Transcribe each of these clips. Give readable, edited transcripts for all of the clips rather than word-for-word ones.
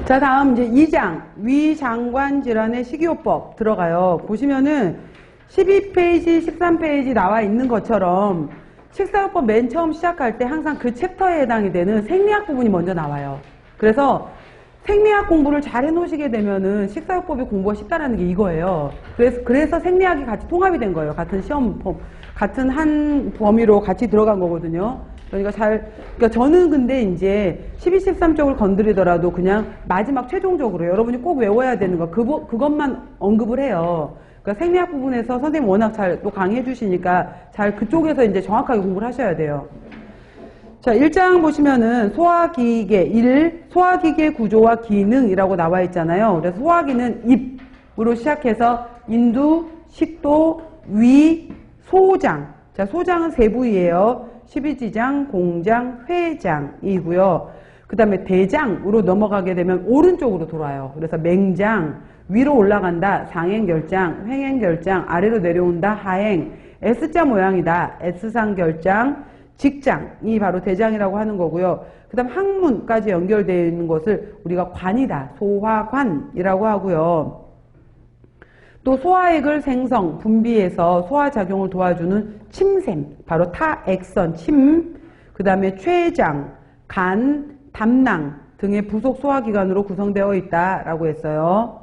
자, 다음 이제 2장 위장관 질환의 식이요법 들어가요. 보시면은 12페이지, 13페이지 나와 있는 것처럼 식사요법 맨 처음 시작할 때 항상 그 챕터에 해당이 되는 생리학 부분이 먼저 나와요. 그래서 생리학 공부를 잘 해놓으시게 되면은 식사요법이 공부가 쉽다라는 게 이거예요. 그래서 생리학이 같이 통합이 된 거예요. 같은 시험, 같은 한 범위로 같이 들어간 거거든요. 그러니까 저는 근데 이제 12, 13 쪽을 건드리더라도 그냥 마지막 최종적으로 여러분이 꼭 외워야 되는 거, 그것만 언급을 해요. 그러니까 생리학 부분에서 선생님 워낙 잘 또 강의해 주시니까 잘 그쪽에서 이제 정확하게 공부를 하셔야 돼요. 자, 1장 보시면은 소화기계 소화기계 구조와 기능이라고 나와 있잖아요. 그래서 소화기는 입으로 시작해서 인두, 식도, 위, 소장. 자, 소장은 세 부위예요. 십이지장, 공장, 회장이고요. 그 다음에 대장으로 넘어가게 되면 오른쪽으로 돌아요. 그래서 맹장, 위로 올라간다, 상행결장, 횡행결장, 아래로 내려온다, 하행, S자 모양이다, S상결장, 직장이 바로 대장이라고 하는 거고요. 그 다음 항문까지 연결되어 있는 것을 우리가 관이다, 소화관이라고 하고요. 또 소화액을 생성, 분비해서 소화작용을 도와주는 침샘, 바로 타액선, 침, 그 다음에 췌장, 간, 담낭 등의 부속 소화기관으로 구성되어 있다라고 했어요.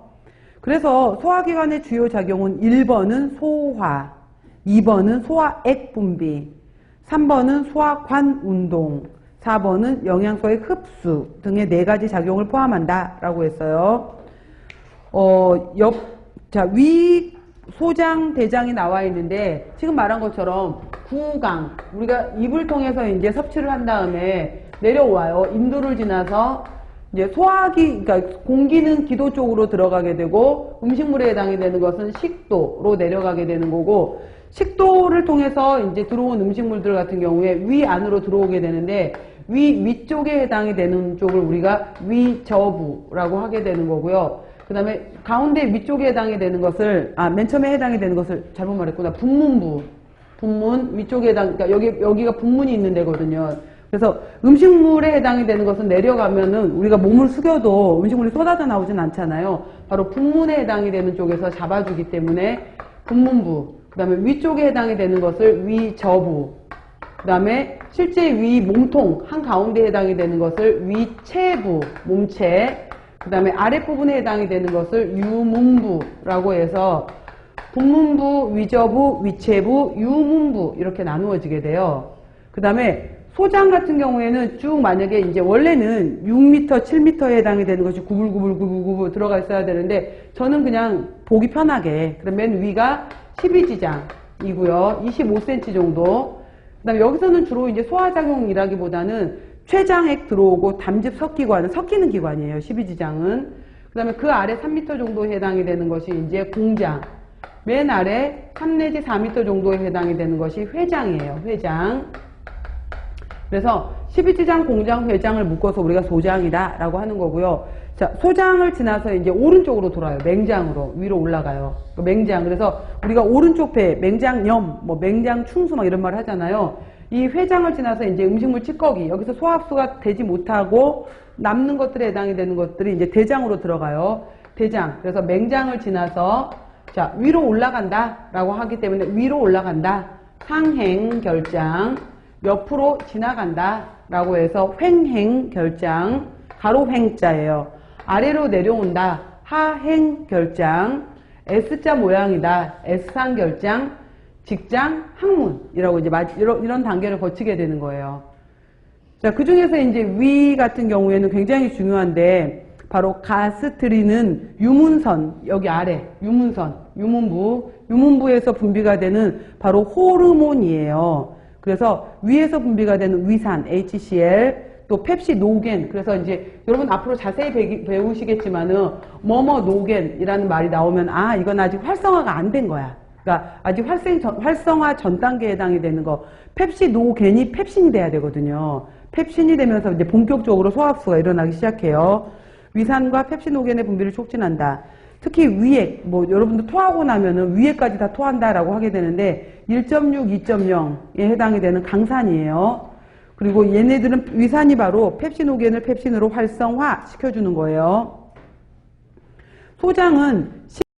그래서 소화기관의 주요 작용은 1번은 소화, 2번은 소화액 분비, 3번은 소화관 운동, 4번은 영양소의 흡수 등의 4가지 작용을 포함한다라고 했어요. 자, 위, 소장, 대장이 나와 있는데 지금 말한 것처럼 구강, 우리가 입을 통해서 이제 섭취를 한 다음에 내려와요. 인두를 지나서 이제 소화기, 그러니까 공기는 기도 쪽으로 들어가게 되고 음식물에 해당이 되는 것은 식도로 내려가게 되는 거고, 식도를 통해서 이제 들어온 음식물들 같은 경우에 위 안으로 들어오게 되는데 위쪽에 해당이 되는 쪽을 우리가 위저부라고 하게 되는 거고요. 그 다음에 가운데 위쪽에 해당이 되는 것을, 맨 처음에 해당이 되는 것을 잘못 말했구나. 분문부. 분문, 위쪽에 그러니까 여기가 분문이 있는 데거든요. 그래서 음식물에 해당이 되는 것은 내려가면은 우리가 몸을 숙여도 음식물이 쏟아져 나오진 않잖아요. 바로 분문에 해당이 되는 쪽에서 잡아주기 때문에 분문부. 그 다음에 위쪽에 해당이 되는 것을 위저부. 그 다음에 실제 위 몸통 한가운데 해당이 되는 것을 위체부, 몸체. 그 다음에 아랫부분에 해당이 되는 것을 유문부라고 해서 분문부, 위저부, 위체부, 유문부 이렇게 나누어지게 돼요. 그 다음에 소장 같은 경우에는 쭉 만약에 이제 원래는 6m, 7m에 해당이 되는 것이 구불구불 들어가 있어야 되는데 저는 그냥 보기 편하게 그럼 맨 위가 12지장이고요. 25cm 정도. 그 다음에 여기서는 주로 이제 소화작용이라기보다는 췌장액 들어오고 담즙 섞이는 기관이에요. 12지장은. 그 다음에 그 아래 3m 정도에 해당이 되는 것이 이제 공장. 맨 아래 3 내지 4m 정도에 해당이 되는 것이 회장이에요. 회장. 그래서 12지장, 공장, 회장을 묶어서 우리가 소장이다 라고 하는 거고요. 자, 소장을 지나서 이제 오른쪽으로 돌아요. 맹장으로 위로 올라가요. 맹장. 그래서 우리가 오른쪽 배, 맹장염, 맹장충수 막 이런 말 하잖아요. 이 회장을 지나서 이제 음식물 찌꺼기, 여기서 소화흡수가 되지 못하고 남는 것들에 해당이 되는 것들이 이제 대장으로 들어가요. 대장. 그래서 맹장을 지나서 자, 위로 올라간다 라고 하기 때문에 위로 올라간다. 상행결장. 옆으로 지나간다 라고 해서 횡행결장. 가로 횡자예요. 아래로 내려온다. 하행결장. S자 모양이다. S상결장. 직장, 항문이라고 이제 이런 단계를 거치게 되는 거예요. 자, 그 중에서 이제 위 같은 경우에는 굉장히 중요한데 바로 가스트리는 유문선, 여기 아래 유문선, 유문부에서 분비가 되는 바로 호르몬이에요. 그래서 위에서 분비가 되는 위산, HCl, 또 펩시노겐. 그래서 이제 여러분 앞으로 자세히 배우시겠지만은 노겐이라는 말이 나오면 이건 아직 활성화가 안 된 거야. 그러니까 아직 활성화 전 단계에 해당이 되는 거. 펩시노겐이 펩신이 돼야 되거든요. 펩신이 되면서 이제 본격적으로 소화흡수가 일어나기 시작해요. 위산과 펩시노겐의 분비를 촉진한다. 특히 위액, 여러분들 토하고 나면은 위액까지 다 토한다라고 하게 되는데 1.6, 2.0에 해당이 되는 강산이에요. 그리고 얘네들은 위산이 바로 펩시노겐을 펩신으로 활성화 시켜주는 거예요. 소장은